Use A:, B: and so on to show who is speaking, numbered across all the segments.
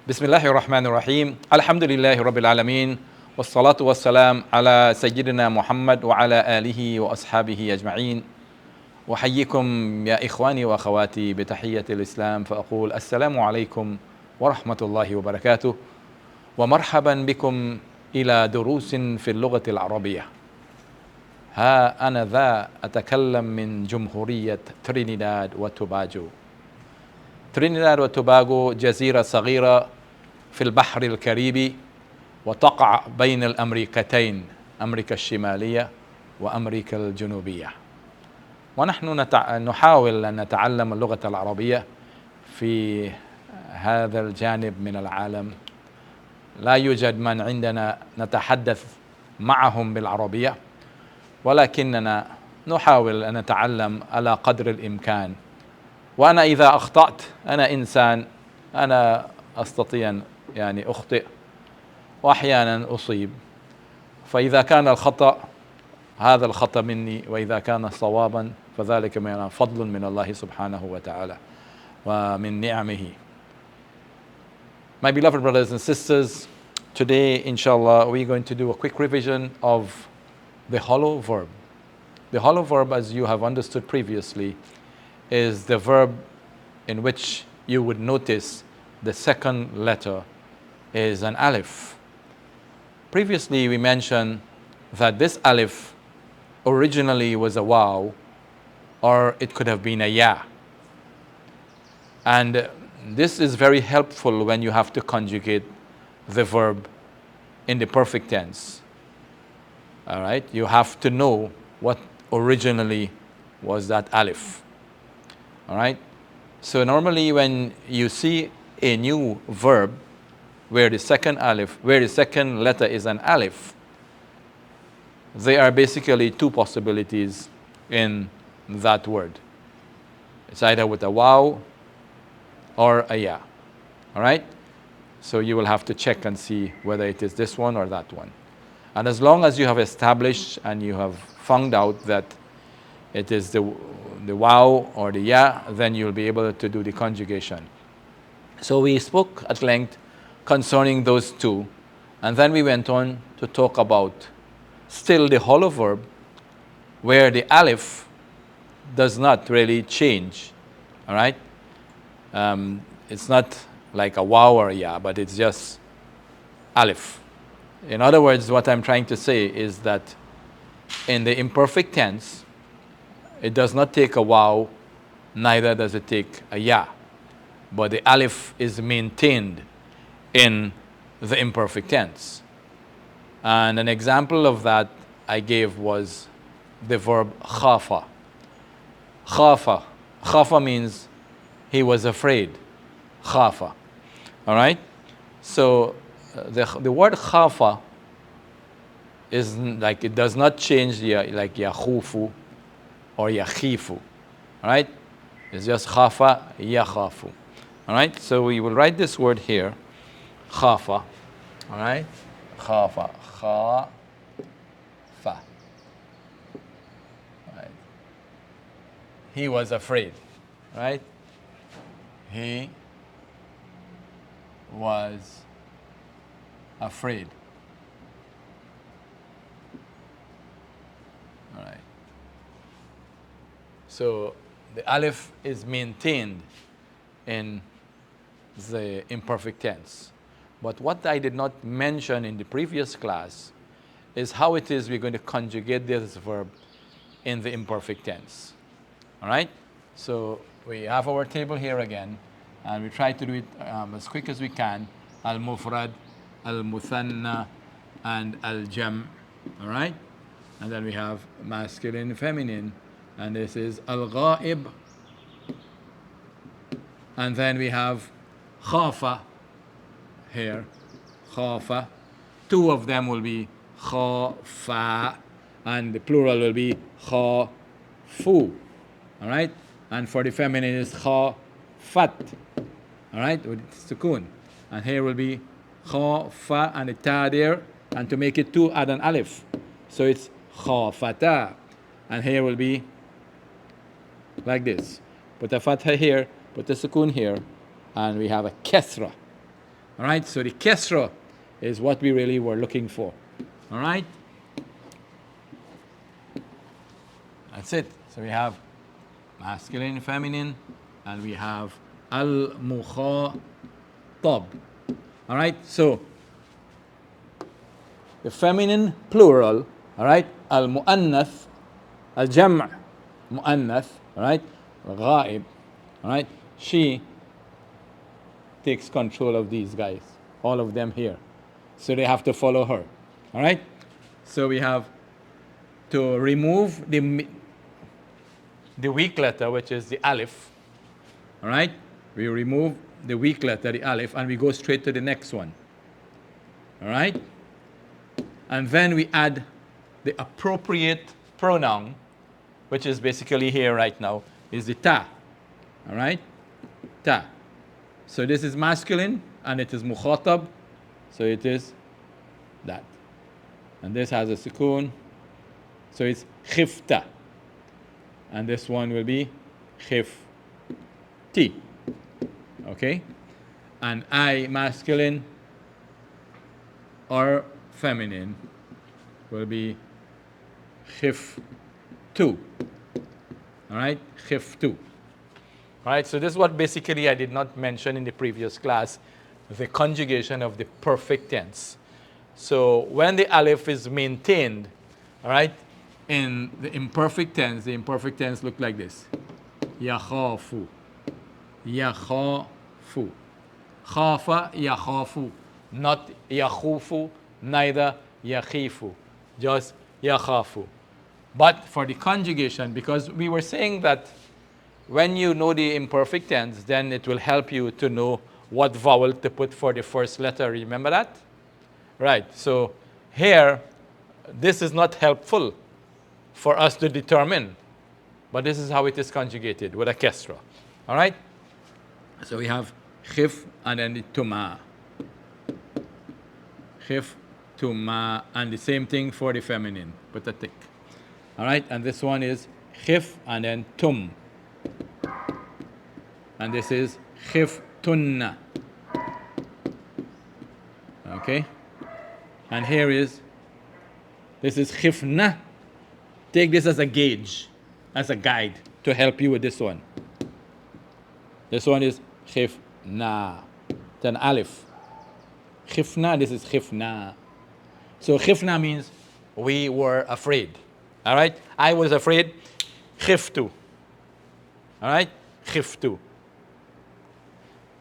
A: بسم الله الرحمن الرحيم الحمد لله رب العالمين والصلاة والسلام على سيدنا محمد وعلى آله وأصحابه أجمعين وحييكم يا إخواني وأخواتي بتحية الإسلام فأقول السلام عليكم ورحمة الله وبركاته ومرحبا بكم إلى دروس في اللغة العربية. ها أنا ذا أتكلم من جمهورية ترينيداد وتوباغو. ترينيداد وتوباغو جزيرة صغيرة في البحر الكاريبي وتقع بين الأمريكتين، أمريكا الشمالية وأمريكا الجنوبية. ونحن نحاول أن نتعلم اللغة العربية في هذا الجانب من العالم. لا يوجد من عندنا نتحدث معهم بالعربية، ولكننا نحاول أن نتعلم على قدر الإمكان. وأنا إذا أخطأت، أنا إنسان، أنا أستطيع يعني أخطئ وأحيانا أصيب، فإذا كان الخطأ هذا الخطأ مني، وإذا كان صوابا فذلك من فضل من الله سبحانه وتعالى ومن نعمه. My beloved brothers and sisters, today inshallah we're going to do a quick revision of the hollow verb. The hollow verb, as you have understood previously, is the verb in which you would notice the second letter is an alif. Previously we mentioned that this alif originally was a waw, or it could have been a ya. And this is very helpful when you have to conjugate the verb in the perfect tense. All right, you have to know what originally was that alif. All right, so normally when you see a new verb where the second letter is an alif, there are basically two possibilities in that word. It's either with a waw or a ya. All right, so you will have to check and see whether it is this one or that one. And as long as you have established and you have found out that it is the waw or the ya, then you'll be able to do the conjugation. So we spoke at length concerning those two, and then we went on to talk about still the hollow verb, where the alif does not really change. All right, it's not like a waw or a ya, but it's just alif. In other words, what I'm trying to say is that in the imperfect tense, it does not take a waw, neither does it take a ya, but the alif is maintained in the imperfect tense. And an example of that I gave was the verb khafa. Khafa. Khafa means he was afraid. Khafa. All right? So the word khafa is like, it does not change like yakhufu or yakhifu. All right? It's just khafa, yakhafu. All right? So we will write this word here, khafa. All right? Khafa. Khafa. Right. He was afraid. Right? He was afraid. All right. So the alif is maintained in the imperfect tense. But what I did not mention in the previous class is how it is we're going to conjugate this verb in the imperfect tense. All right? So we have our table here again, and we try to do it as quick as we can. Al-mufrad, al-muthanna, and al-jam. All right? And then we have masculine, feminine, and this is al-ghaib. And then we have khafa here, khafa. Two of them will be khafa, and the plural will be khafu. All right? And for the feminine is khafat. All right? With sukun. And here will be khafa and a ta there, and to make it two, add an alif. So it's khafata. And here will be like this. Put a fatha here, put a sukun here, and we have a kesra. All right, so the kesra is what we really were looking for. All right, that's it. So we have masculine, feminine, and we have al-mukhatab. All right, so the feminine plural, all right, al-mu'annath, al-jam' mu'annath, all right, ghaib, all right, she takes control of these guys, all of them here. So they have to follow her, all right? So we have to remove the weak letter, which is the alif, all right? We remove the weak letter, the alif, and we go straight to the next one, all right? And then we add the appropriate pronoun, which is basically here right now, is the ta, all right? Ta. So this is masculine, and it is mukhatab, so it is that. And this has a sukoon, so it's khifta. And this one will be khifti. Okay? And I, masculine or feminine, will be khiftu. All right? Khiftu. All right, so this is what basically I did not mention in the previous class, the conjugation of the perfect tense. So when the alif is maintained, all right, in the imperfect tense look like this. Yakhafu. Yakhafu. Khafa yakhafu. Not yakhufu, neither yakhifu. Just yakhafu. But for the conjugation, because we were saying that when you know the imperfect tense, then it will help you to know what vowel to put for the first letter. Remember that? Right. So here, this is not helpful for us to determine, but this is how it is conjugated with a kesra. All right? So we have khif and then the tuma. Khif, tuma, and the same thing for the feminine. Put a tick. All right? And this one is khif and then tum. And this is khiftunna. Okay? And here is, this is khifna. Take this as a gauge, as a guide to help you with this one. This one is khifna. It's an alif. Khifna, this is khifna. So khifna means we were afraid. All right? I was afraid. Khiftu. All right? Khiftu.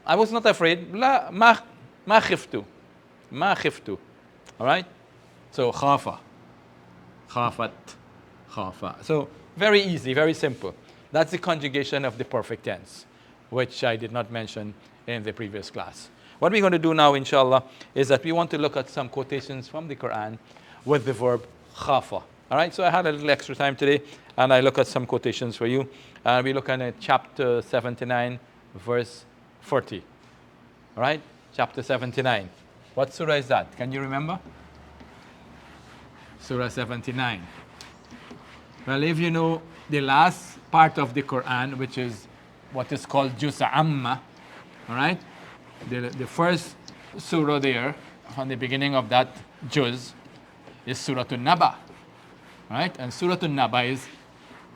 A: I was not afraid. La, ma khiftu. Ma khiftu. All right? So khafa. Khafat. Khafa. So very easy, very simple. That's the conjugation of the perfect tense, which I did not mention in the previous class. What we're going to do now, inshallah, is that we want to look at some quotations from the Quran with the verb khafa. All right? So I had a little extra time today, and I look at some quotations for you. We look at chapter 79, verse 40. All right? Chapter 79. What surah is that? Can you remember? Surah 79. Well, if you know the last part of the Quran, which is what is called Juz Amma, all right? The first surah there, from the beginning of that Juz, is Surah An-Naba, right? And Surah An-Naba is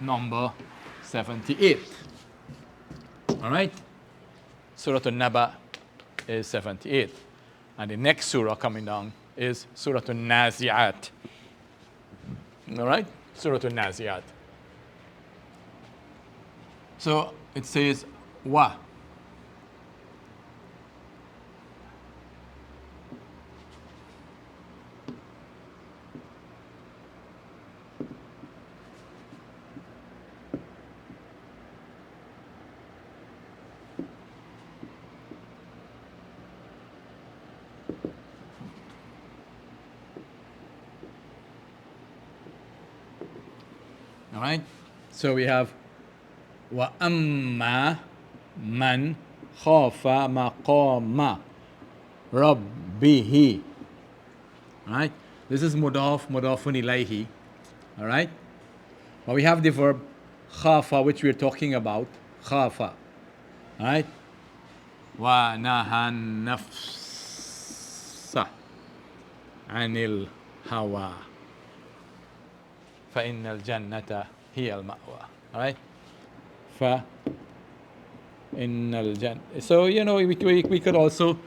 A: number 78. All right? Surah An-Naba is 78. And the next surah coming down is Surah An-Nazi'at. All right? Surah An-Nazi'at. So it says, wa. All right? So we have wa amma man khafa maqama rabbihi. All right? This is mudaf, mudafun ilayhi. All right? But we have the verb khafa, which we're talking about. Khafa. All right? Wa nahan nafs عن الهوى فإن الجنة هي المأوى. All right? فإن الجنة. So, we could also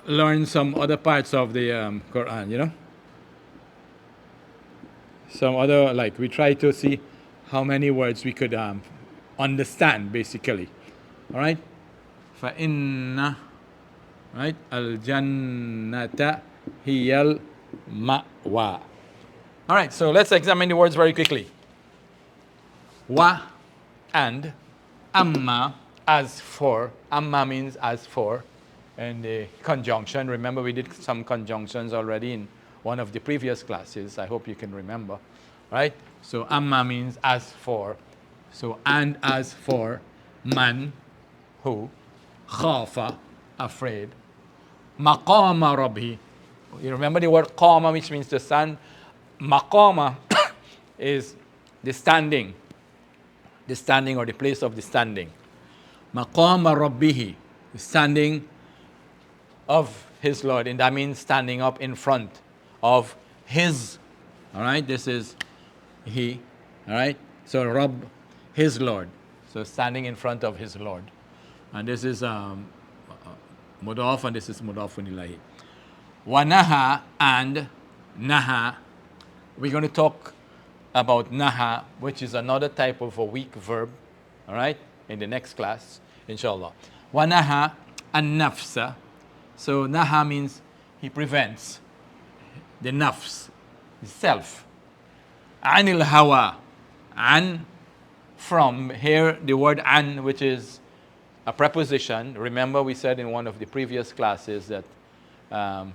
A: learn some other parts of the Quran, Some other, like, we try to see how many words we could understand, basically. All right? فإن, right? الجنة هي المأوى. All right, so let's examine the words very quickly. Wa, and. Amma, as for. Amma means as for. And the conjunction. Remember, we did some conjunctions already in one of the previous classes. I hope you can remember. Right? So amma means as for. So and as for. Man, who. Khafa, afraid. Maqama rabhi. You remember the word qama, which means to stand. Maqama is the standing or the place of the standing. Maqama rabbihi, the standing of his Lord, and that means standing up in front of his. All right, this is he. All right, so Rabb, his Lord. So standing in front of his Lord, and this is mudaf, and this is mudafun ilayhi. Wa naha, and naha. We're going to talk about naha, which is another type of a weak verb, all right, in the next class, inshallah. Wa naha an nafsa. So naha means he prevents the nafs, the self. Anil hawa, an, from. Here the word an, which is a preposition. Remember, we said in one of the previous classes that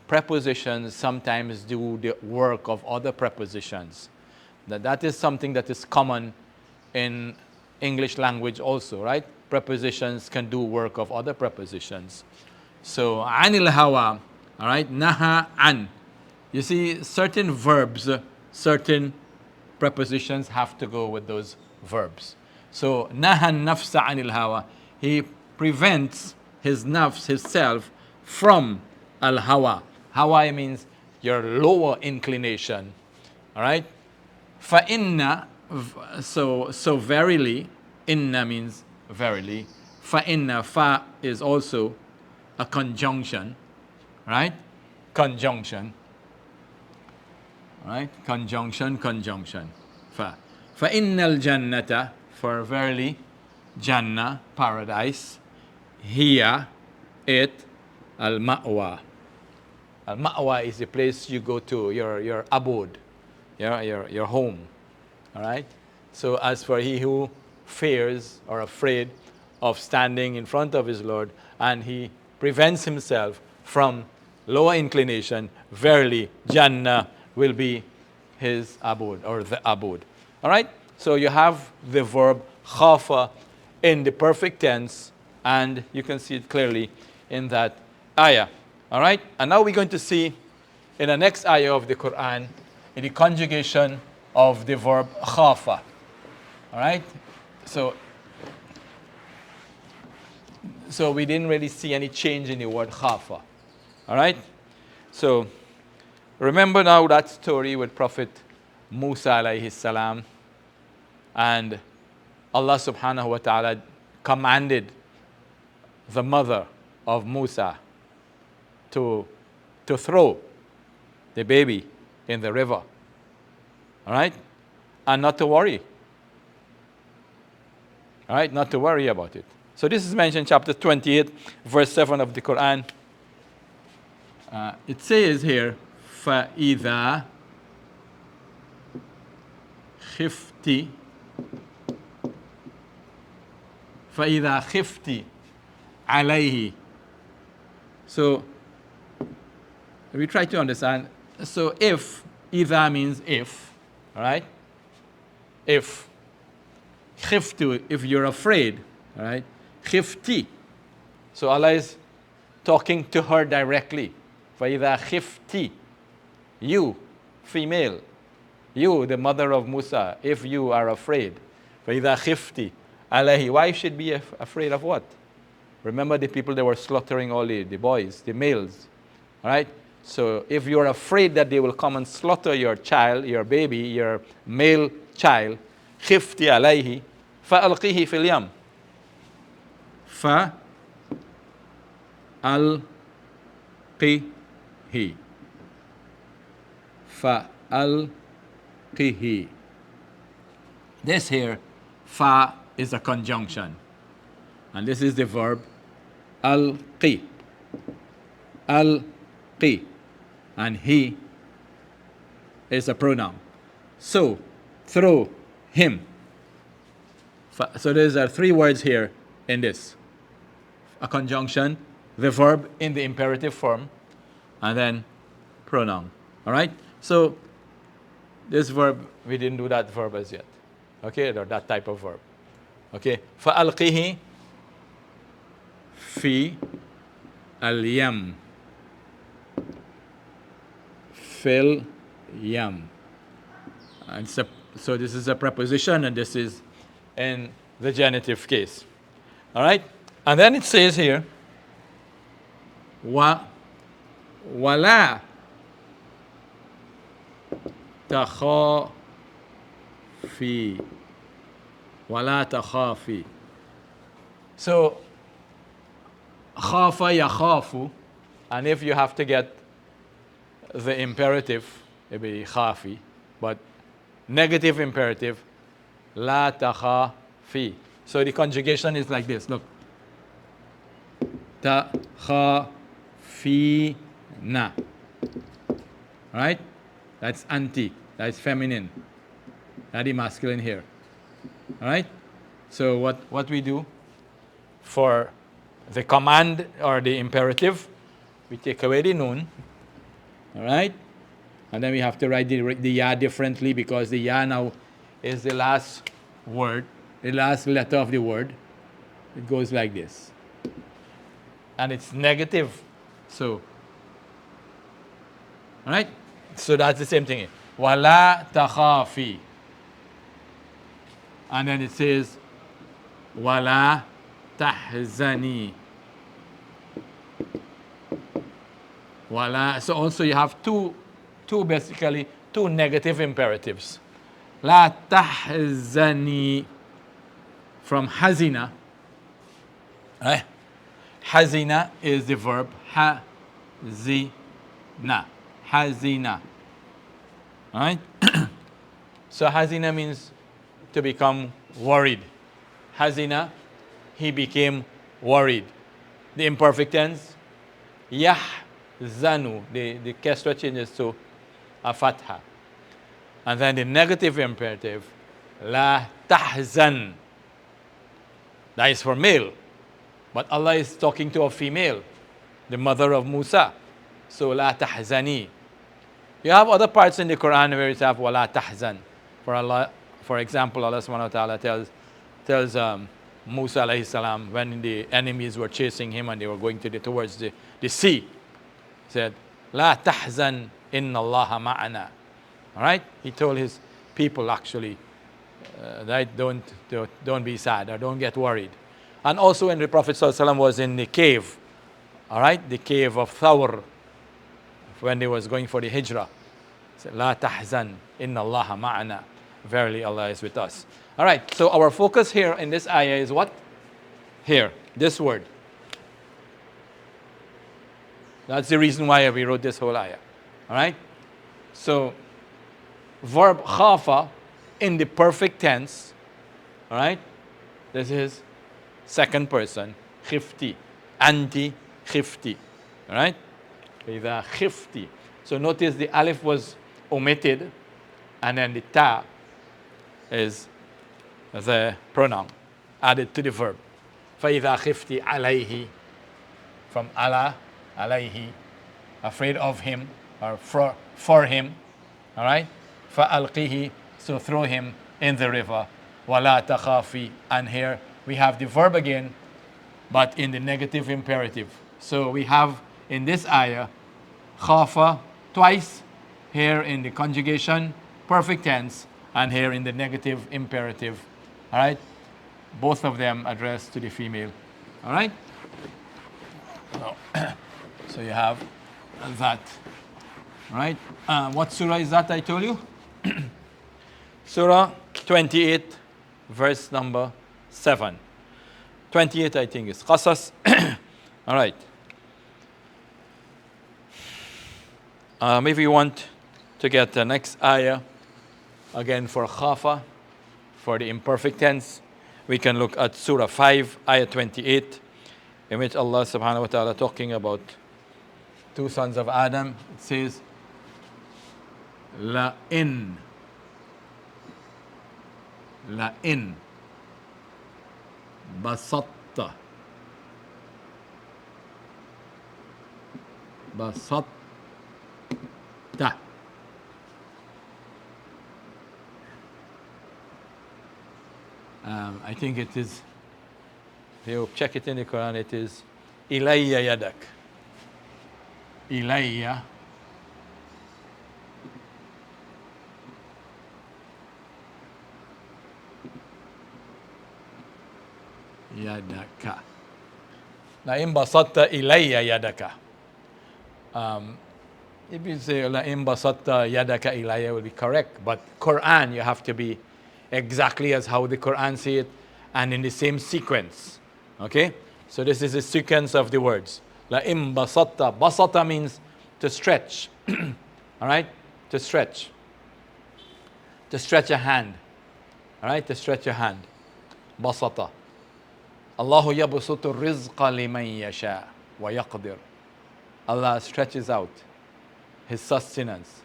A: prepositions sometimes do the work of other prepositions. That is something that is common in English language also, right? Prepositions can do work of other prepositions. So anil hawa, all right, naha an. You see, certain verbs, certain prepositions have to go with those verbs. So naha nafsa anil hawa, he prevents his nafs, his self, from al hawa. Hawa means your lower inclination. All right? Fa inna, so verily, inna means verily. Fa inna, fa is also a conjunction. Right? Conjunction. Right? Conjunction. Fa. Fa innal jannata, for verily, Jannah, paradise. Hiya, it, al ma'wa. Al ma'wa is the place you go to, your abode, your home. All right? So as for he who fears or afraid of standing in front of his Lord, and he prevents himself from lower inclination, verily Jannah will be his abode, or the abode. All right? So you have the verb khafa in the perfect tense, and you can see it clearly in that ayah. All right? And now we're going to see in the next ayah of the Quran, in the conjugation of the verb khafa. All right? So we didn't really see any change in the word khafa. All right? So remember now that story with Prophet Musa alayhi salam, and Allah subhanahu wa ta'ala commanded the mother of Musa to throw the baby in the river. All right? And not to worry. All right? Not to worry about it. So this is mentioned chapter 28, verse 7 of the Quran. It says here, فَإِذَا خِفْتِ فَإِذَا خِفْتِ عَلَيْهِ. So we try to understand. So if, إِذَا means if, all right? If, خِفْتُ, if you're afraid, all right? خِفْتِ. So Allah is talking to her directly. فَإِذَا خِفْتِ. You, female, you, the mother of Musa, if you are afraid. فَإِذَا خِفْتِ عَلَيْهِ. Why should be afraid of what? Remember the people that were slaughtering all the boys, the males. All right? So if you're afraid that they will come and slaughter your child, your baby, your male child, خفت عليه فألقيه في اليم. فألقيه. فألقيه. This here, fa is a conjunction. And this is the verb alqi. Alqi. And he is a pronoun. So, throw him. So there are three words here in this. A conjunction, the verb in the imperative form, and then pronoun. All right? So this verb, we didn't do that verb as yet. Okay? Or that type of verb. Okay? فَأَلْقِهِ فِي الْيَمِّ. Fil yam. And so this is a preposition, and this is in the genitive case. All right? And then it says here, wala takhafi. Wala takhafi. So, khafa yakhafu, and if you have to get the imperative, it will be khafi, but negative imperative, la takhafi. So the conjugation is like this. Look, takhafina. Right? That's anti. That's feminine. That's the masculine here. All right? So what we do for the command or the imperative, we take away the noon. All right? And then we have to write the ya differently, because the ya now is the last word, the last letter of the word. It goes like this. And it's negative. So, all right? So that's the same thing. Wala takhafi. And then it says, wala tahzani. Wala. So also you have two negative imperatives. La tahzani, from hazina. Right? Hazina is the verb hazina. Hazina. Right? So hazina means to become worried. Hazina, he became worried. The imperfect tense, yahzanu, the kesra changes to a fatha. And then the negative imperative, la tahzan. That is for male. But Allah is talking to a female, the mother of Musa. So la tahzani. You have other parts in the Quran where it have wala tahzan. For Allah, for example, Allah subhanahu wa ta'ala tells Musa alayhi salam, when the enemies were chasing him and they were going towards the sea, said, la tahzan inna Allaha ma'ana. All right? He told his people actually, that don't be sad or don't get worried. And also when the Prophet ﷺ was in the cave, all right, the cave of Thawr, when they was going for the hijrah, said, la tahzan inna Allaha ma'ana. Verily Allah is with us. All right, so our focus here in this ayah is what? Here, this word. That's the reason why we wrote this whole ayah. All right? So, verb khafa in the perfect tense, all right? This is second person, khifti, anti-khifti, all right? إذا khifti. So notice the alif was omitted, and then the ta is the pronoun added to the verb. فَإِذَا خِفْتِ عَلَيْهِ, from ala, alayhi, afraid of him or for him. All right? فَأَلْقِهِ, so throw him in the river. وَلَا تَخَافِ, and here we have the verb again, but in the negative imperative. So we have in this ayah khafa twice, here in the conjugation, perfect tense, and here in the negative imperative. All right? Both of them addressed to the female. All right? So you have that. Right? What surah is that I told you? Surah 28, verse number 7. 28, I think, is Qasas. All right. If you want to get the next ayah, again for khafa, for the imperfect tense, we can look at Surah 5, ayah 28, in which Allah subhanahu wa ta'ala talking about two sons of Adam. It says, La in basatta I think it is, if you check it in the Quran, it is ilayya yadak. Ilayya yadaka. La in basatta ilayya yadaka. If you say la in basatta yadaka ilayya will be correct, but Quran you have to be exactly as how the Quran say it and in the same sequence. Okay? So this is the sequence of the words. La in basatta. Basata means to stretch. All right? To stretch. To stretch a hand. All right? To stretch a hand. Basata. Allahu yabsutu rizqa liman yasha wa yaqdir. Allah stretches out His sustenance,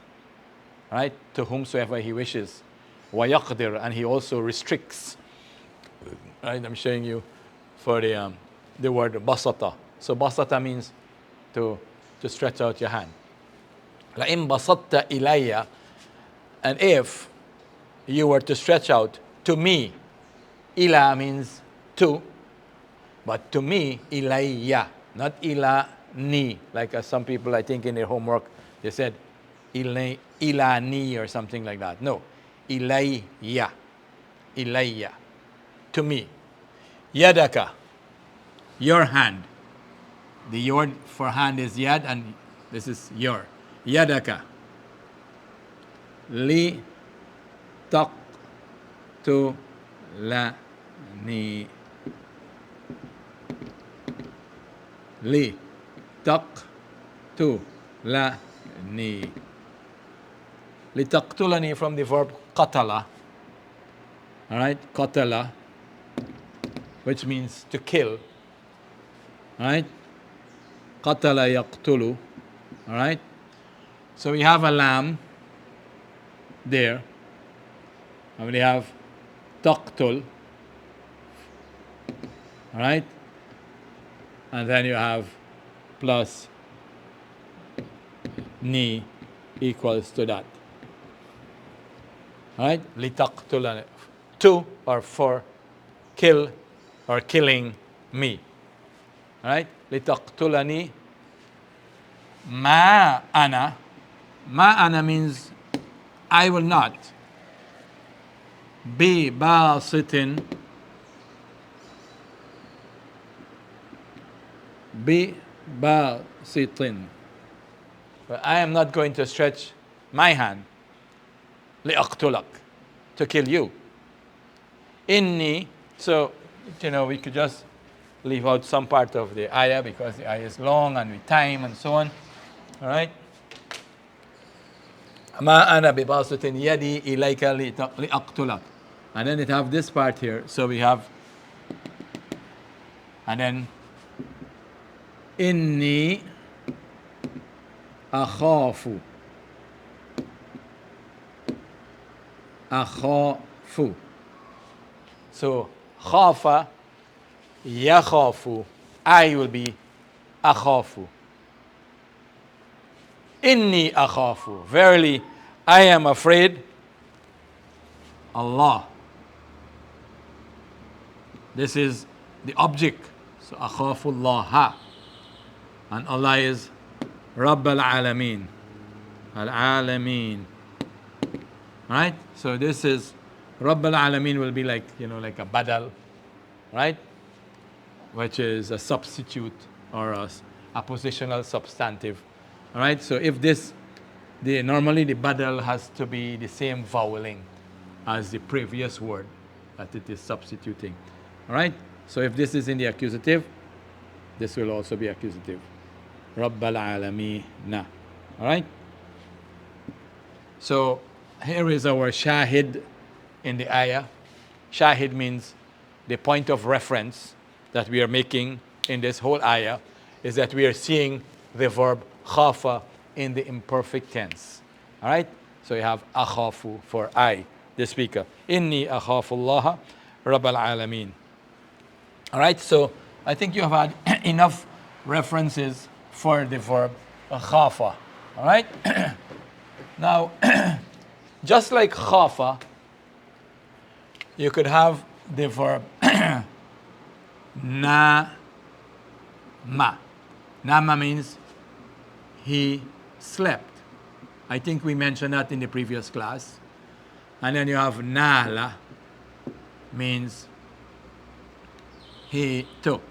A: right, to whomsoever He wishes. Wa yaqdir, and He also restricts. Right, I'm showing you for the word basata. So basata means to stretch out your hand. La in basatta ilayya, and if you were to stretch out to me, ila means to, but to me, ilayya, not ila ni, like some people I think in their homework they said ila ni or something like that. No, ilayya, ilayya, to me. Yadaka, your hand. The word for hand is yad, and this is your. Yadaka. Li taqtu la ni. Li taqtu la ni. Li taqtulani from the verb qatala. All right, qatala, which means to kill. All right, qatala yaqtulu. All right, so we have a lamb there, and we have taqtul. All right, and then you have plus ni equals to that. All right, litaqtulani, to or for kill or killing me. All right, litaqtulani ma ana. Ma ana means I will not be basitin. Be basitin. But I am not going to stretch my hand liaqtulak, to kill you. Inni, so we could just leave out some part of the ayah because the ayah is long and with time and so on. All right. Ma ana bi basitin yadi ilayka liaqtulak. And then it have this part here. So we have, and then inni akhafu. Akhafu. So khafa yakhafu. I will be akhafu. Inni akhafu. Verily, I am afraid Allah. This is the object. So akhafullaha. And Allah is Rabb al-Alameen. Al-Alameen. Right? So this is Rabb al-Alameen will be like, like a badal. Right? Which is a substitute or a positional substantive All right, so if this, normally the badal has to be the same voweling as the previous word that it is substituting. All right, so if this is in the accusative, this will also be accusative. Rabbal Alameen. All right, so here is our shahid in the ayah. Shahid means the point of reference that we are making in this whole ayah is that we are seeing the verb khafa in the imperfect tense. All right? So you have akhafu for I, the speaker. Inni akhafullaha rabbal alameen. All right? So I think you have had enough references for the verb khafa. All right? Now, just like khafa, you could have the verb nama. Nama means he slept. I think we mentioned that in the previous class. And then you have nala, means he took.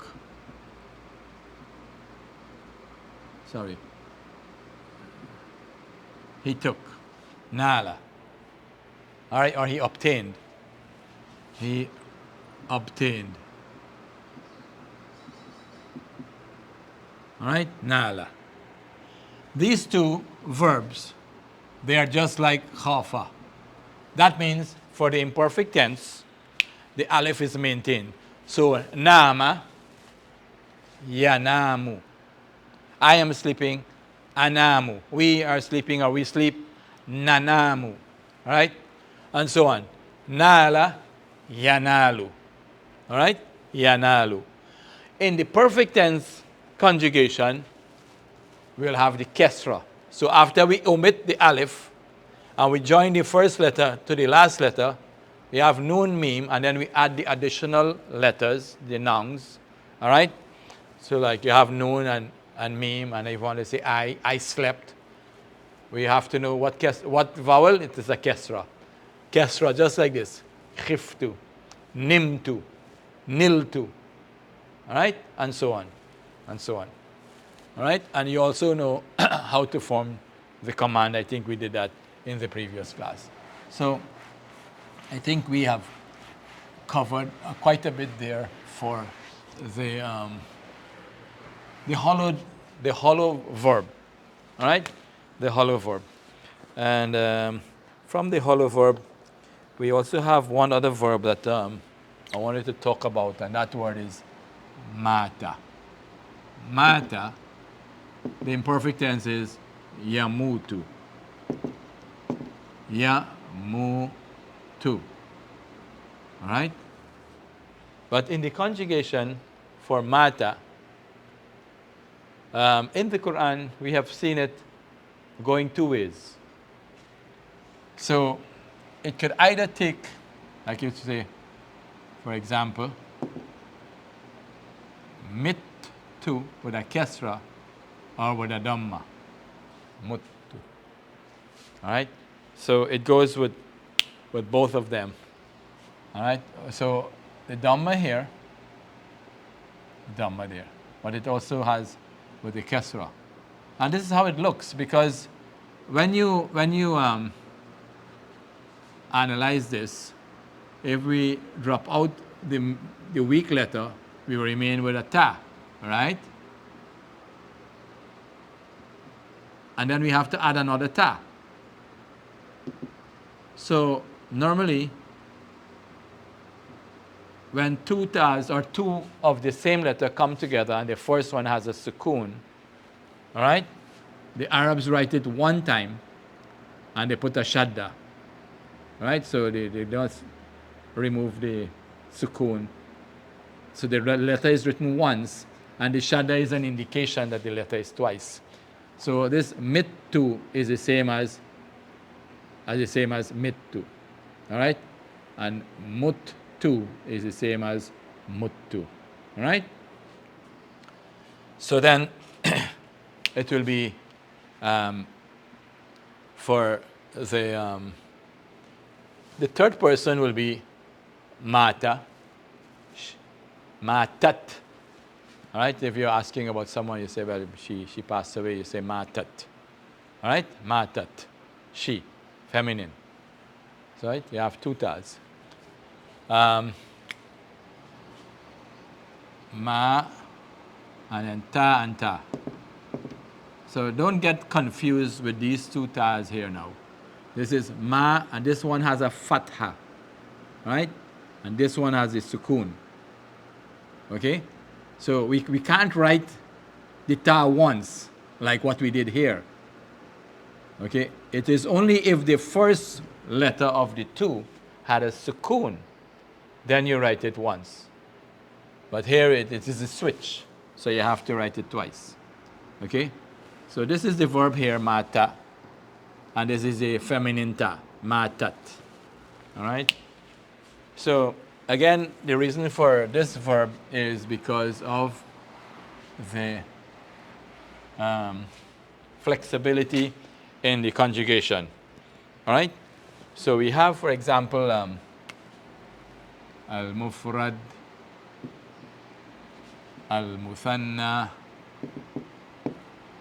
A: Sorry. He took. Nala. All right, or he obtained. He obtained. All right, nala. These two verbs, they are just like khafa. That means for the imperfect tense, the alif is maintained. So nama, yanamu. I am sleeping, anamu. We are sleeping or we sleep, nanamu. All right, and so on. Nala, yanalu. All right, yanalu. In the perfect tense conjugation, we'll have the kesra. So after we omit the alif and we join the first letter to the last letter, we have noon meme, and then we add the additional letters, the nouns. All right? So like you have noon and meme, and if you want to say I slept, we have to know what vowel. It is a kesra. Kesra, just like this. Khiftu, nimtu, niltu. All right? And so on. And so on. All right? And you also know how to form the command. I think we did that in the previous class. So I think we have covered quite a bit there for the hollow verb. All right? The hollow verb. And from the hollow verb, we also have one other verb that I wanted to talk about, and that word is mata. Mata, the imperfect tense is yamutu. Yamutu. All right? But in the conjugation for mata, in the Quran, we have seen it going two ways. So it could either take, like you say, for example, mittu with a kesra or with a dhamma. Muttu. All right? So it goes with both of them. All right? So the dhamma here, dhamma there. But it also has with the kesra. And this is how it looks, because when you analyze this, if we drop out the weak letter, we will remain with a ta, right? And then we have to add another ta. So normally, when two tas or two of the same letter come together and the first one has a sukoon, all right? The Arabs write it one time and they put a shadda. Right? So they don't remove the sukoon. So the letter is written once, and the shadda is an indication that the letter is twice. So this mittu is the same as mittu. All right? And muttu is the same as muttu. All right? So then it will be for the third person will be mata, matat. All right? If you're asking about someone, you say, well, she passed away, you say matat. All right? Matat. She. Feminine. So, right? You have two tas. Ma and then ta and ta. So don't get confused with these two tas here now. This is ma, and this one has a fatha, right? And this one has a sukoon. Okay? So we can't write the ta once, like what we did here. Okay? It is only if the first letter of the two had a sukoon, then you write it once. But here it is a switch, so you have to write it twice. Okay? So this is the verb here, mata, and this is a feminine ta, matat. All right? So again, the reason for this verb is because of the flexibility in the conjugation. All right? So we have, for example, al-mufrad, al-muthanna,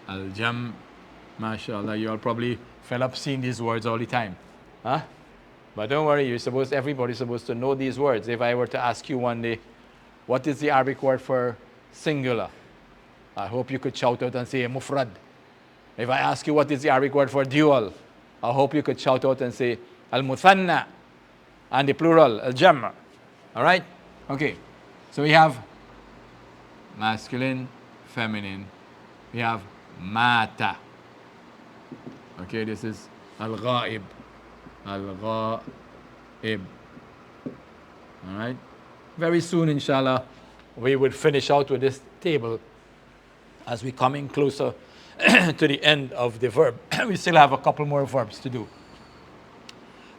A: al-jam. MashaAllah, you all probably fell up seeing these words all the time. Huh? But don't worry, everybody's supposed to know these words. If I were to ask you one day, what is the Arabic word for singular? I hope you could shout out and say mufrad. If I ask you what is the Arabic word for dual, I hope you could shout out and say al-muthanna. And the plural, al-jam'. All right? Okay. So we have masculine, feminine. We have mata. Okay, this is al-ghaib. Al-ghaib. All right? Very soon, inshallah, we will finish out with this table as we come in closer to the end of the verb. We still have a couple more verbs to do.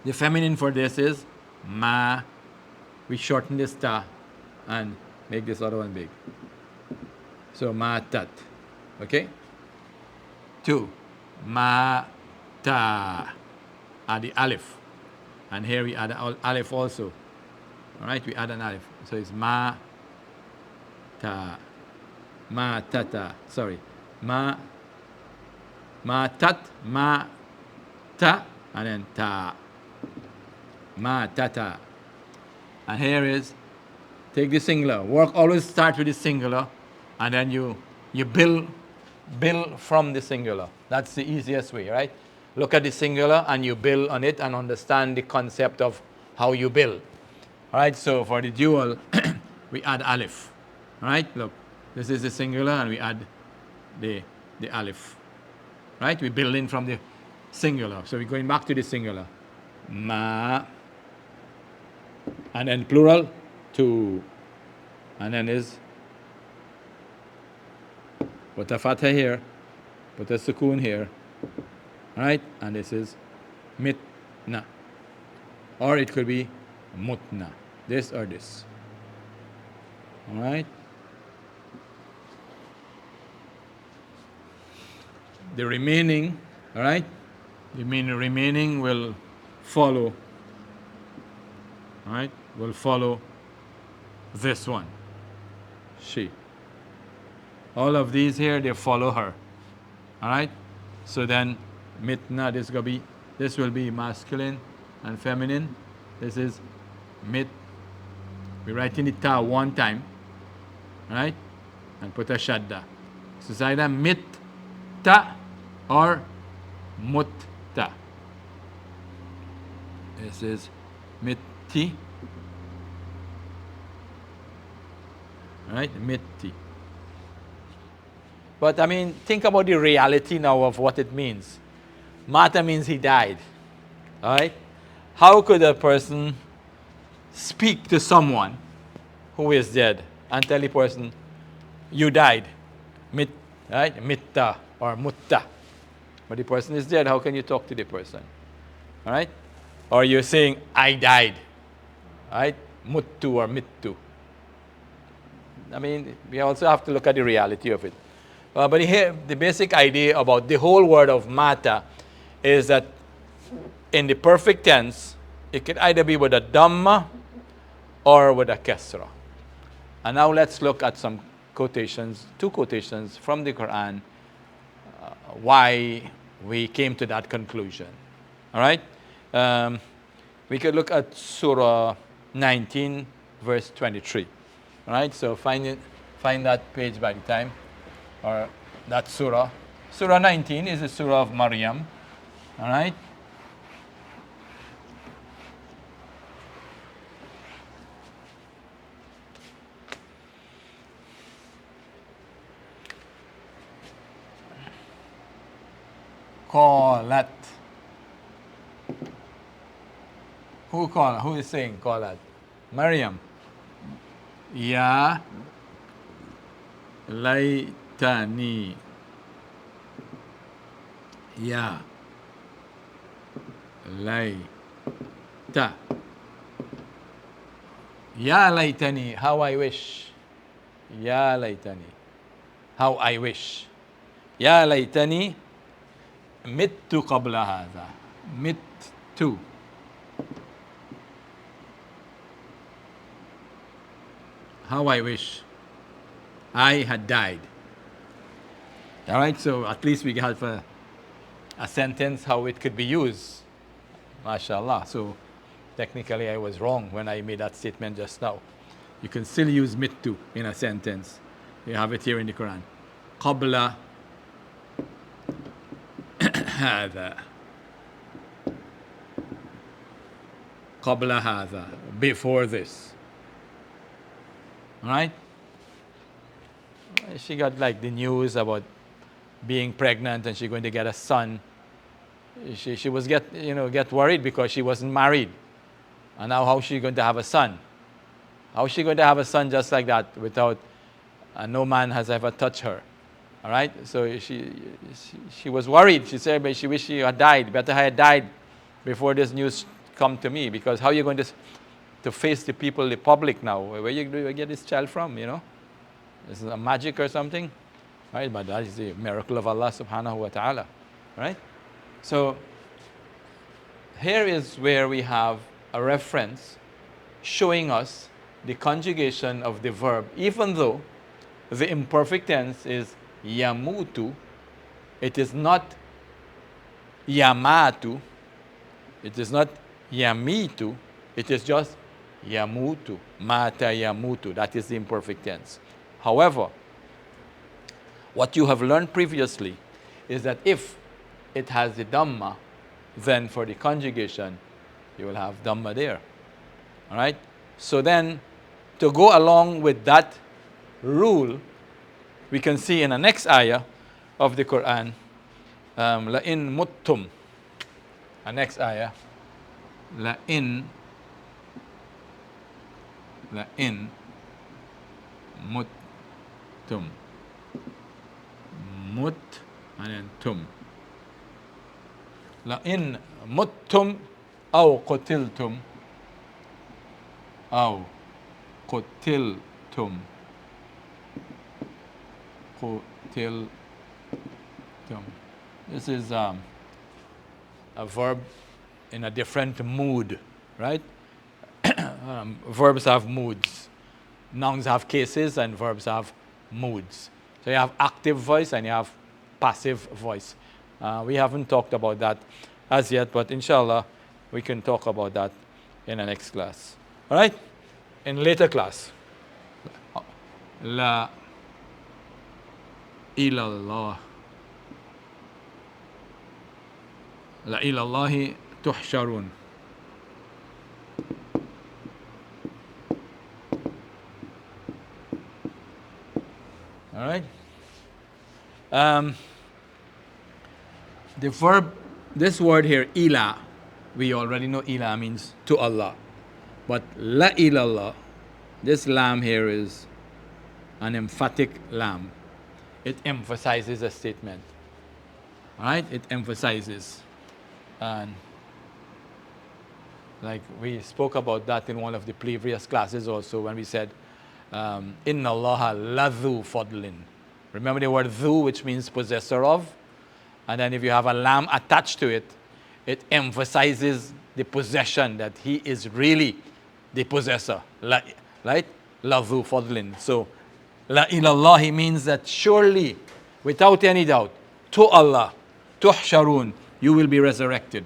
A: The feminine for this is ma. We shorten this ta and make this other one big. So matat. Okay? 2. Ma-ta. Add the alif. And here we add an alif also. All right? We add an alif. So it's ma-ta. Ma-ta-ta. Sorry. Ma-tat. Ma-ta. And then ta. Ma-ta-ta. And here is, take the singular. Work always start with the singular. And then you build from the singular. That's the easiest way, right? Look at the singular and you build on it and understand the concept of how you build. All right, so for the dual, we add alif. All right, look, this is the singular and we add the alif. Right, we build in from the singular. So we're going back to the singular. Ma, and then plural, two. And then is, put a fatha here, put a sukoon here, right? And this is mitna. Or it could be mutna, this or this. All right? The remaining, all right? The remaining will follow, all right? Will follow this one, she. All of these here, they follow her. All right? So then, mitna, this will be masculine and feminine. This is mit. We write in the ta one time. All right? And put a shadda. So it's either mit-ta or mut-ta. This is mitti. All right? Mitti. But I mean, think about the reality now of what it means. Mata means he died. All right? How could a person speak to someone who is dead and tell the person, you died? Mit, right? Mitta or mutta. But the person is dead. How can you talk to the person? All right? Or you're saying, I died. All right? Muttu or mittu. I mean, we also have to look at the reality of it. But here, the basic idea about the whole word of mata is that in the perfect tense, it can either be with a dhamma or with a kasra. And now let's look at some quotations, two quotations from the Quran, why we came to that conclusion. All right? We could look at Surah 19, verse 23. All right? So find that page by the time, or that surah. Surah 19 is the surah of Maryam. All right? Qalat. Who is saying qalat? Maryam. Ya laytani. Ya layta. Ya laytani. How I wish. Ya laytani. How I wish. Ya laytani. مت قبل هذا. مت. How I wish I had died. All right, so at least we have a sentence how it could be used. MashaAllah. So technically I was wrong when I made that statement just now. You can still use mittu in a sentence. You have it here in the Quran. قبل هذا. قبل هذا. Before this. All right? She got like the news about being pregnant and she's going to get a son. She was get worried because she wasn't married. And now how is she going to have a son? How is she going to have a son just like that without no man has ever touched her? All right? So she was worried. She said she wished she had died. Better I had died before this news come to me, because how are you going to face the people, the public now? Where do you get this child from, Is it a magic or something? Right? But that is the miracle of Allah subhanahu wa ta'ala. Right? So here is where we have a reference showing us the conjugation of the verb. Even though the imperfect tense is yamutu, it is not yamatu, it is not yamitu, it is just yamutu, mata yamutu. That is the imperfect tense. However, what you have learned previously is that if it has the dhamma, then for the conjugation, you will have dhamma there. All right? So then, to go along with that rule, we can see in the next ayah of the Quran, لَإِن مُتُّمْ. The next ayah, لَإِن مُتُّمْ. Mut and then tum. لَإِن مُتُّمْ أَوْ قُتِلْتُمْ. أَوْ قُتِلْتُمْ. قُتِلْتُم. This is a verb in a different mood, right? Verbs have moods. Nouns have cases and verbs have moods. So you have active voice and you have passive voice. We haven't talked about that as yet, but inshallah we can talk about that in the next class. All right? In later class. La ilallah. La ilallahi tuhsharun. All right? The verb, this word here, ila, we already know ila means to Allah. But la ilallah, this lam here is an emphatic lam. It emphasizes a statement. All right? It emphasizes. And like we spoke about that in one of the previous classes also when we said, Inna Allaha ladhu fadlin. Remember the word dhu, which means possessor of? And then if you have a lam attached to it, it emphasizes the possession, that he is really the possessor. Right? Ladhu fadlin. So, la ilallahi means that surely, without any doubt, to Allah, tuhsharun, you will be resurrected.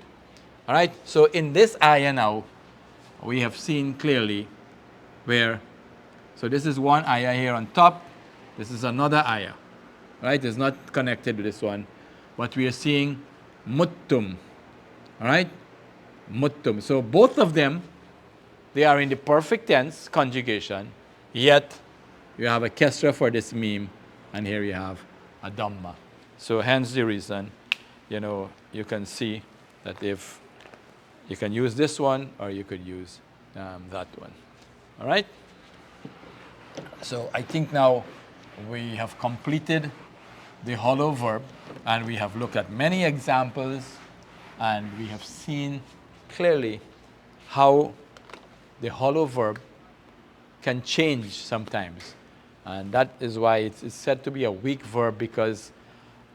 A: All right, so in this ayah now, we have seen clearly where, so this is one ayah here on top, this is another ayah, right? It's not connected to this one, but we are seeing muttum, all right? Muttum. So both of them, they are in the perfect tense conjugation, yet you have a kesra for this meme, and here you have a dhamma. So hence the reason, you can see that if you can use this one or you could use that one. All right? So I think now we have completed the hollow verb, and we have looked at many examples, and we have seen clearly how the hollow verb can change sometimes. And that is why it's said to be a weak verb, because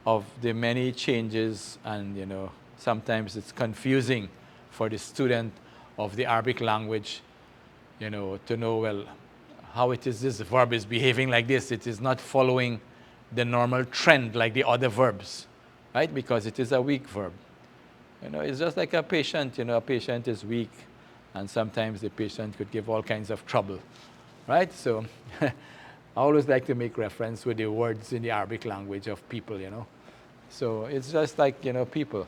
A: of the many changes, and sometimes it's confusing for the student of the Arabic language, to know, well, how it is this verb is behaving like this. It is not following the normal trend like the other verbs, right? Because it is a weak verb. It's just like a patient. A patient is weak, and sometimes the patient could give all kinds of trouble, right? So I always like to make reference with the words in the Arabic language of people, So it's just like, people.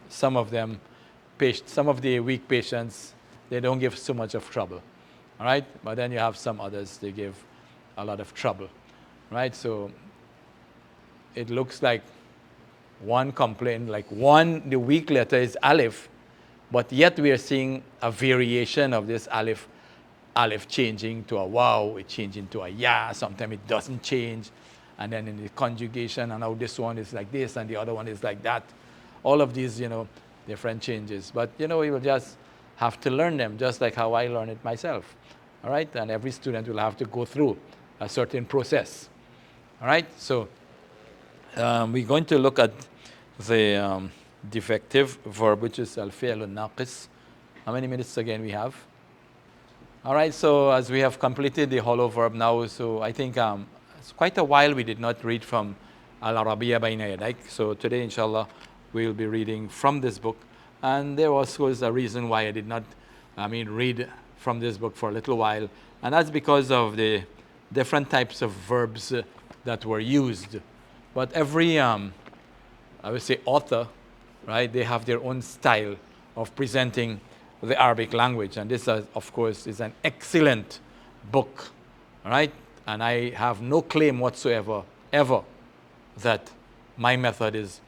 A: Some of the weak patients, they don't give so much of trouble, all right? But then you have some others, they give a lot of trouble, right? So it looks like one complaint, the weak letter is alif, but yet we are seeing a variation of this alif changing to a waw, it changing to a ya, sometimes it doesn't change, and then in the conjugation, and now this one is like this, and the other one is like that. All of these, different changes. But, we will just have to learn them, just like how I learned it myself, all right? And every student will have to go through a certain process, all right? So we're going to look at the defective verb, which is al-fi'l al-naqis. How many minutes again we have? All right, so as we have completed the hollow verb now, so I think it's quite a while we did not read from Al-Arabiya Bayna Yadayk. So today, inshallah, we will be reading from this book. And there was a reason why I did not, read from this book for a little while. And that's because of the different types of verbs that were used. But every, I would say, author, right, they have their own style of presenting the Arabic language. And this, of course, is an excellent book, right? And I have no claim whatsoever, ever, that my method is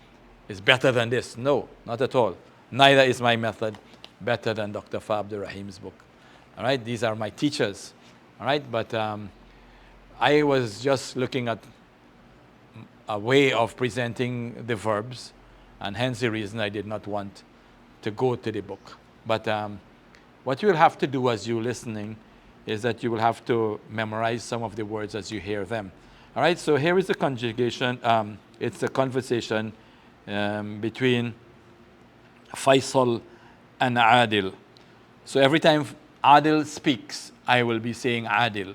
A: better than this. No, not at all. Neither is my method better than Dr. Abdur Raheem's book. All right, these are my teachers. All right, but I was just looking at a way of presenting the verbs, and hence the reason I did not want to go to the book. But what you will have to do as you're listening is that you will have to memorize some of the words as you hear them. All right, so here is the conjugation. It's a conversation between Faisal and Adil. So every time Adil speaks, I will be saying Adil.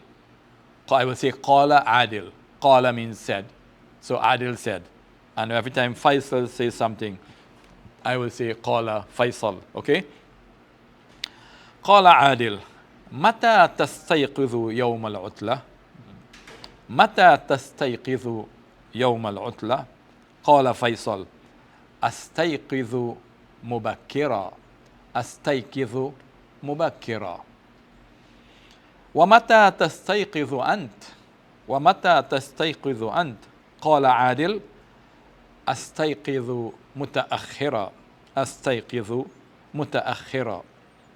A: I will say Qala Adil. Qala means said. So Adil said. And every time Faisal says something, I will say Qala Faisal. Okay? Qala Adil. متى تستيقظ يوم العطلة؟ متى تستيقظ يوم العطلة؟ قال فيصل أستيقظ مبكرا أستيقظ مبكرا. ومتى تستيقظ أنت؟ ومتى تستيقظ أنت؟ قال عادل أستيقظ متأخرا أستيقظ متأخرا.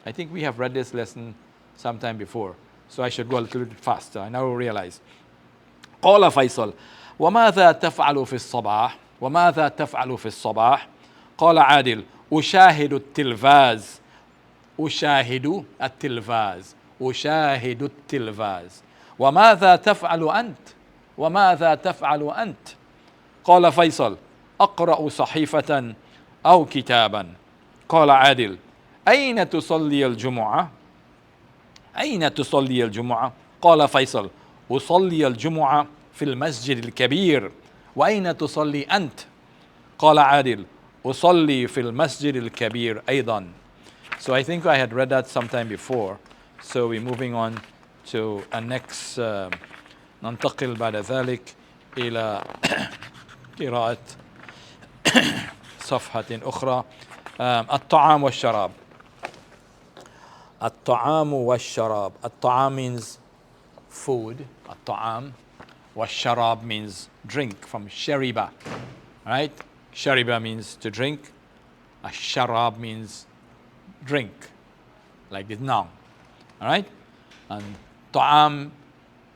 A: I think we have read this lesson sometime before, so I should go a little bit faster. I now realize. قال فيصل وماذا تفعل في الصباح؟ وماذا تفعل في الصباح؟ قال عادل أشاهد التلفاز أشاهد التلفاز أشاهد التلفاز. وماذا تفعل أنت؟ وماذا تفعل أنت؟ قال فيصل أقرأ صحيفة أو كتابا. قال عادل أين تصلي الجمعة؟ أين تصلي الجمعة؟ قال فيصل أصلي الجمعة في المسجد الكبير. وأين تصلي أنت؟ قال عادل أصلي في المسجد الكبير أيضا. So I think I had read that sometime before. So we're moving on to a next ننتقل بعد ذلك إلى قراءة صفحة أخرى. الطعام والشراب. الطعام والشراب. الطعام means food. الطعام. والشراب means drink, from shariba. Right? Shariba means to drink. الشراب means drink, like the noun. All right? And طعام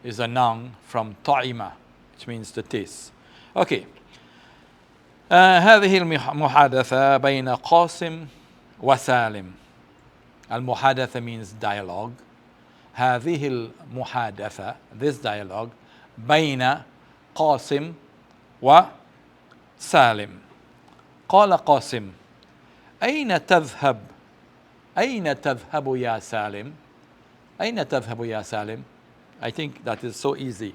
A: is a noun from طعمة, which means to taste. Okay. هذه المحادثة بين قاسم وسالم. المحادثة means dialogue. هذه المحادثة, this dialogue, بين قاسم وسالم. قال قاسم أين تذهب؟ أين تذهب يا سالم؟ أين تذهب يا سالم? I think that is so easy.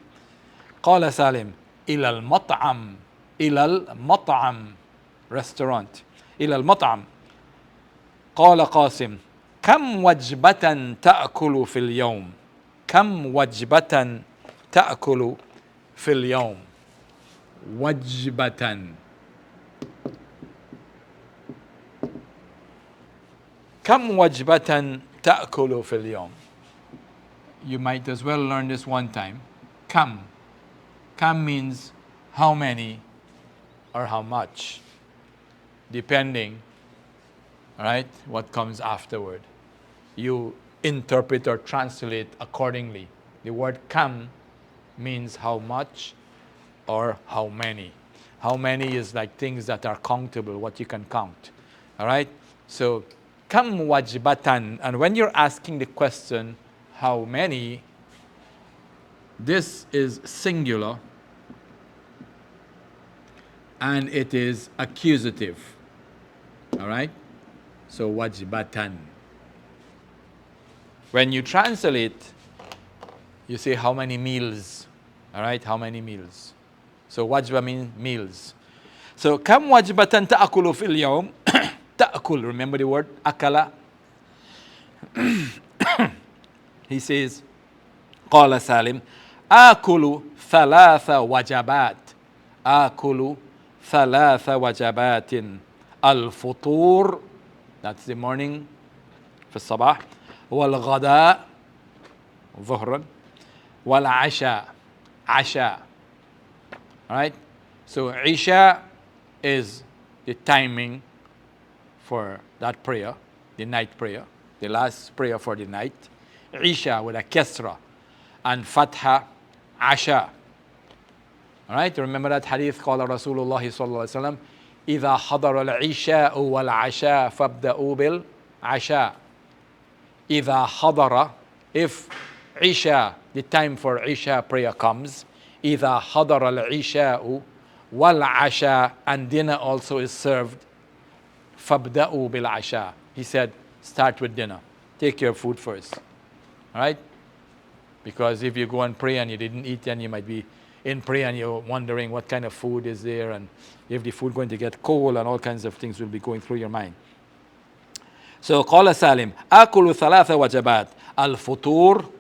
A: قال سالم إلى المطعم. إلى المطعم, restaurant. إلى المطعم. قال قاسم كم وجبة تأكل في اليوم؟ كم وجبة تأكل في اليوم؟ وجبة. كم وجبة تأكل في اليوم? You might as well learn this one time. كم. كم means how many or how much, depending, right, what comes afterward. You interpret or translate accordingly. The word kam means how much or how many. How many is like things that are countable, what you can count. All right? So, kam wajbatan. And when you're asking the question, how many, this is singular and it is accusative. All right? So, wajbatan. When you translate, you say how many meals. All right? How many meals? So, wajba means meals. So, kam wajbatan ta'akulu fil yawm? Ta'akul, remember the word? Akala. He says, قال سالم آكل ثلاث وجبات. آكل ثلاث وجبات. الفطور, that's the morning في الصباح. والغداء ظهرا. والعشاء عشاء. Right? So Isha is the timing for that prayer, the night prayer, the last prayer for the night. Isha with a kesra and fatha Asha. All right? Remember that hadith called Rasulullah sallallahu alaihi wasallam, إذا حضر العشاء والعشاء فابدأوا بالعشاء. إذا حضر, if Isha, the time for Isha prayer comes, إذا حضر العشاء والعشاء, and dinner also is served, فابدأوا بالعشاء. He said, start with dinner. Take your food first. All right? Because if you go and pray and you didn't eat, then you might be in prayer and you're wondering what kind of food is there, and if the food going to get cold, and all kinds of things will be going through your mind. So قال سالم آكل ثلاث وجبات الفطور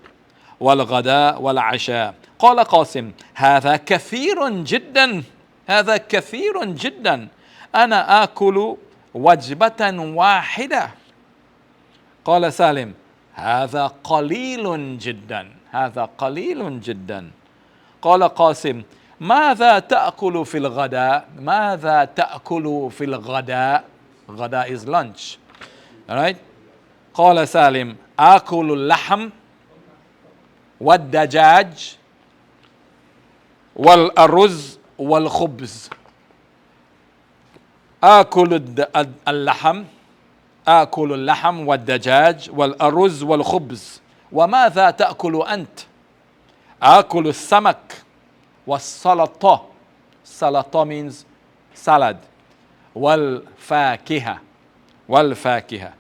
A: والغداء والعشاء. قال قاسم هذا كثير جدا. هذا كثير جدا. أنا آكل وجبة واحدة. قال سالم هذا قليل جدا. هذا قليل جدا. قال قاسم ماذا تأكل في الغداء؟ ماذا تأكل في الغداء؟ غداء is lunch. All right? قال سالم آكل اللحم والدجاج والأرز والخبز. آكل اللحم. آكل اللحم والدجاج والأرز والخبز. وماذا تأكل أنت؟ آكل السمك والسلطة. سلطة means salad. والفاكهة. والفاكهة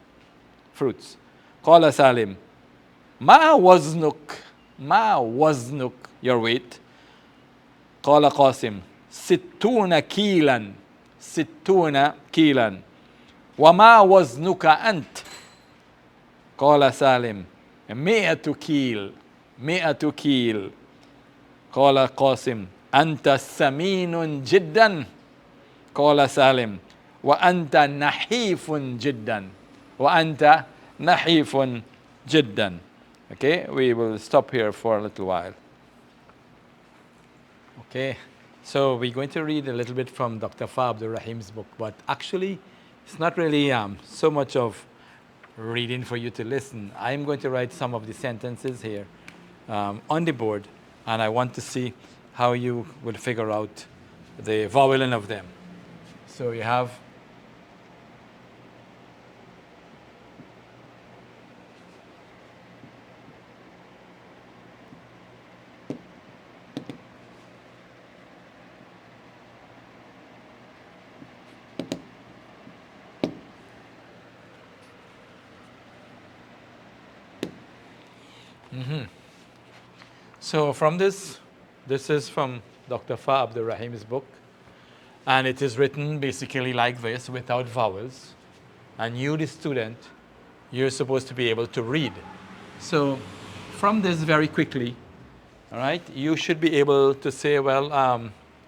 A: fruits. قال سالم ما وزنك؟ ما وزنك, your weight. قال قاسم 60 كيلا. ستون كيلا وما وزنك أنت قال سالم 100 كيل 100 كيل قال قاسم أنت سمين جدا قال سالم وأنت نحيف جدا وأنت نحيف جدا. Okay, we will stop here for a little while. Okay, so we're going to read a little bit from Dr. Abdur Raheem's book, but actually it's not really so much of reading for you to listen. I'm going to write some of the sentences here on the board, and I want to see how you will figure out the vowel of them. So you have So from this is from Dr. Abdur Rahim's book, and it is written basically like this without vowels, and you, the student, you're supposed to be able to read. So from this very quickly, all right, you should be able to say, well,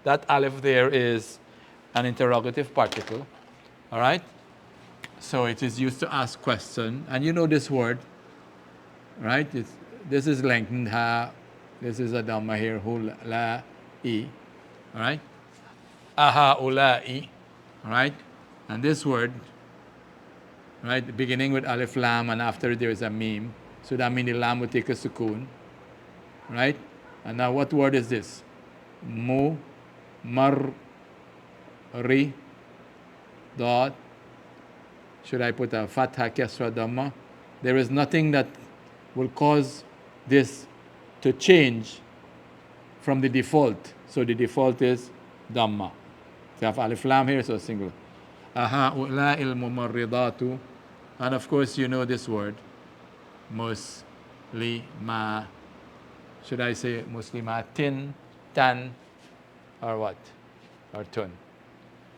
A: that aleph there is an interrogative particle, all right? So it is used to ask question, and you know this word, right? This is lengthened ha. This is a dhamma here, hu la I, all right? Aha ulai, all right? And this word, right, beginning with alif lam, and after it there is a meme. So that means the lam will take a sukoon, right? And now what word is this? Mu, mar, ri, dot. Should I put a fatha, kasra, dhamma? There is nothing that will cause this to change from the default. So the default is dhamma. So you have alif lam here, so single. Aha ula il mumarridatu. And of course you know this word. Muslima. Should I say muslimatin, tan, or what? Or tun.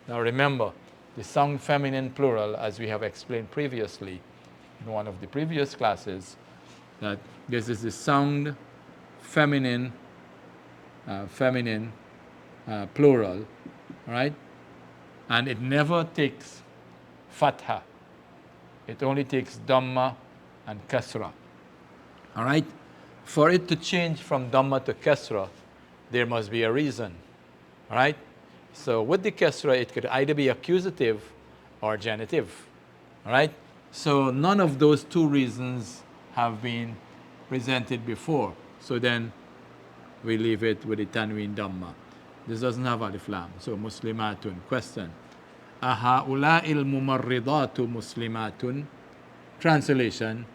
A: Now remember, the sound feminine plural, as we have explained previously in one of the previous classes, that this is the sound feminine plural, right? And it never takes fatha. It only takes dhamma and kasra, all right? For it to change from dhamma to kasra, there must be a reason, all right? So with the kasra, it could either be accusative or genitive, all right? So none of those two reasons have been presented before. So then we leave it with the tanween dhamma. This doesn't have alif lam. So muslimatun. Question. Aha'ula'il mumarridatu muslimatun. Translation.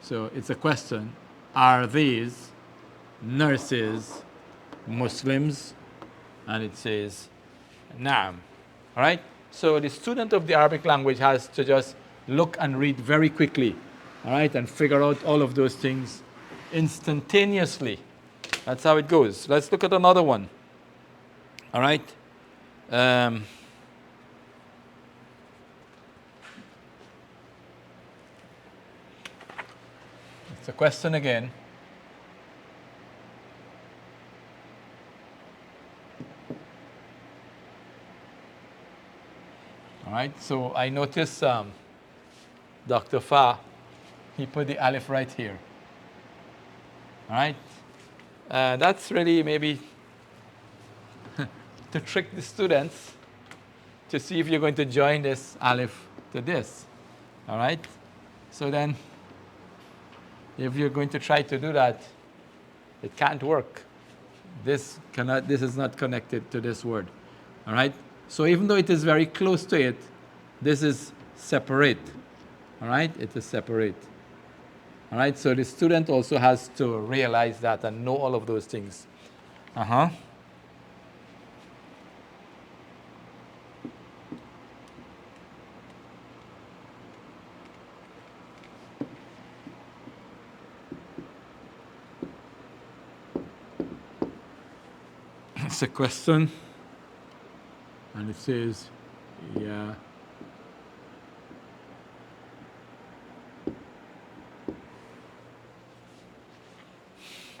A: So it's a question. Are these nurses Muslims? And it says, Naam. All right? So the student of the Arabic language has to just look and read very quickly, all right, and figure out all of those things instantaneously. That's how it goes. Let's look at another one. All right? It's a question again. All right, so I noticed Dr. Fa, he put the alif right here. All right, that's really maybe to trick the students to see if you're going to join this alif to this. All right, so then if you're going to try to do that, it can't work. This is not connected to this word. All right. So even though it is very close to it, this is separate. All right? It is separate. All right? So the student also has to realize that and know all of those things. It's a question. and it says ya.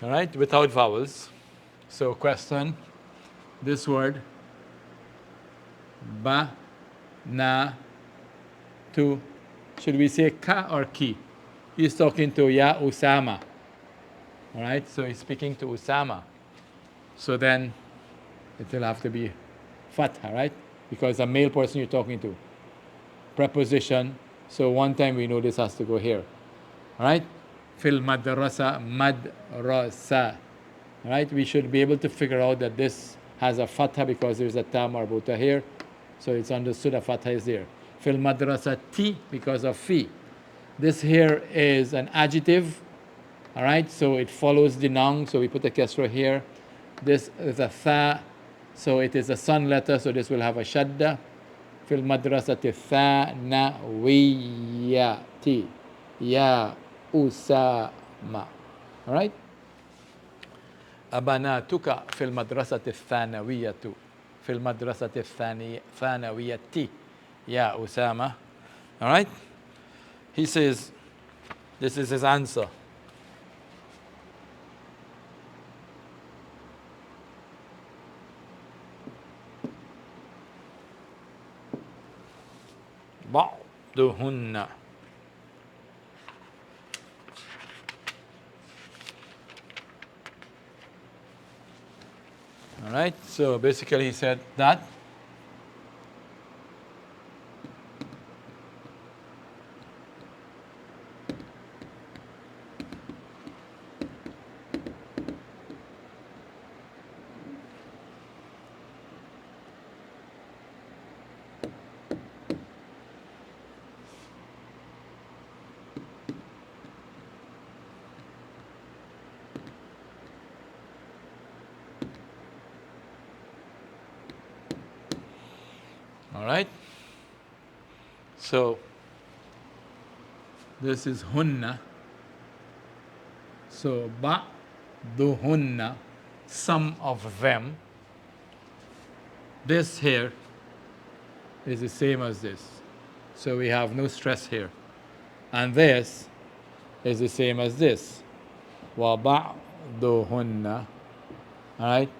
A: All right, without vowels. So question, this word, ba, na, tu. Should we say ka or ki? He's talking to Ya Usama. All right, so he's speaking to Usama. So then it will have to be fatha, right? Because a male person you're talking to. Preposition. So one time we know this has to go here. All right? Fil madrasa, madrasa. All right? We should be able to figure out that this has a fatha because there's a ta marbuta here. So it's understood a fatha is there. Fil madrasa ti because of fi. This here is an adjective. All right? So it follows the noun. So we put a kasra here. This is a tha. So it is a sun letter. So this will have a shadda. Fil madrasati thanawiyati. Ya Usama. All right? Abanatuka fil madrasati thanawiyatu. Fil madrasati thanawiyati. Ya Usama. All right? He says, this is his answer. بعضهن. All right, so basically he said that all right. So this is hunna. So ba'duhunna, some of them. This here is the same as this. So we have no stress here. And this is the same as this. Wa ba'duhunna. All right.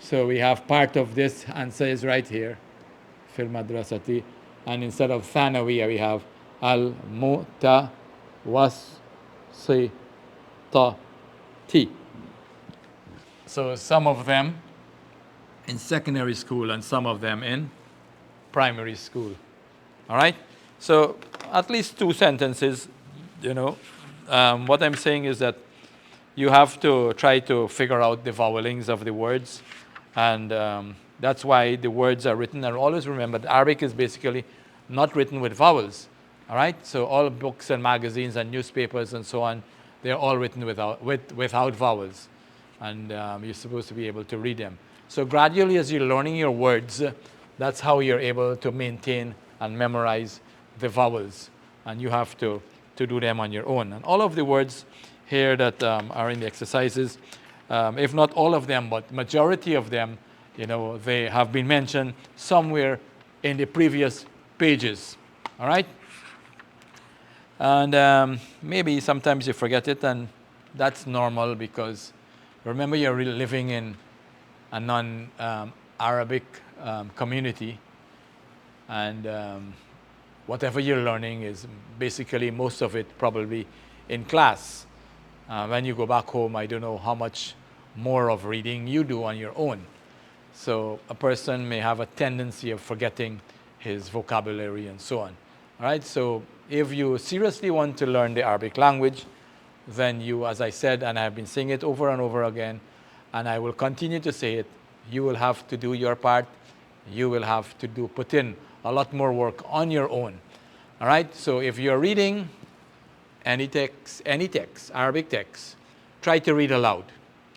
A: So we have part of this answer is right here. Fil madrasati, and instead of thanawiya we have al mutawassitati. So some of them in secondary school and some of them in primary school. All right. So at least two sentences. What I'm saying is that you have to try to figure out the vowelings of the words, and that's why the words are written. And always remember that Arabic is basically not written with vowels. All right? So all books and magazines and newspapers and so on, they're all written without vowels. And you're supposed to be able to read them. So gradually as you're learning your words, that's how you're able to maintain and memorize the vowels. And you have to do them on your own. And all of the words here that are in the exercises, if not all of them, but majority of them, they have been mentioned somewhere in the previous pages. All right? And maybe sometimes you forget it, and that's normal because remember you're living in a non-Arabic community, and whatever you're learning is basically most of it probably in class. When you go back home, I don't know how much more of reading you do on your own. So a person may have a tendency of forgetting his vocabulary and so on. All right, so if you seriously want to learn the Arabic language, then you, as I said, and I've been saying it over and over again, and I will continue to say it, you will have to do your part. You will have to put in a lot more work on your own. All right, so if you're reading any text, Arabic text, try to read aloud.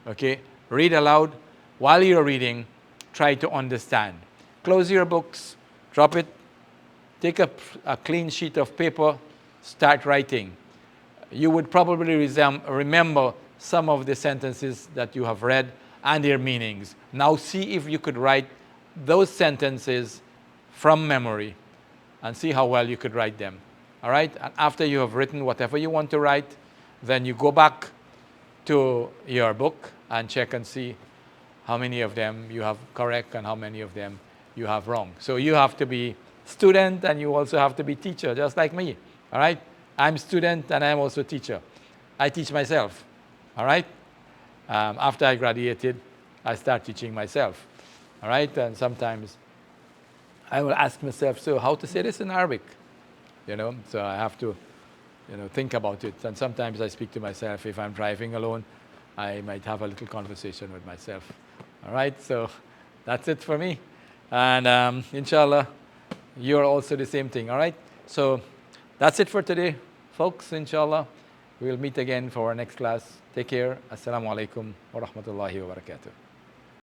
A: Okay, read aloud. While you're reading, try to understand. Close your books, drop it, take a clean sheet of paper, start writing. You would probably remember some of the sentences that you have read and their meanings. Now see if you could write those sentences from memory and see how well you could write them. All right? And after you have written whatever you want to write, then you go back to your book and check and see how many of them you have correct and how many of them you have wrong. So you have to be student and you also have to be teacher, just like me. All right? I'm student and I'm also teacher. I teach myself. All right? After I graduated, I start teaching myself. All right? And sometimes I will ask myself, so how to say this in Arabic? You know, so I have to, think about it. And sometimes I speak to myself. If I'm driving alone, I might have a little conversation with myself. All right? So that's it for me. And inshallah, you're also the same thing. All right? So that's it for today, folks, inshallah. We'll meet again for our next class. Take care. Assalamu alaikum wa rahmatullahi wa barakatuh.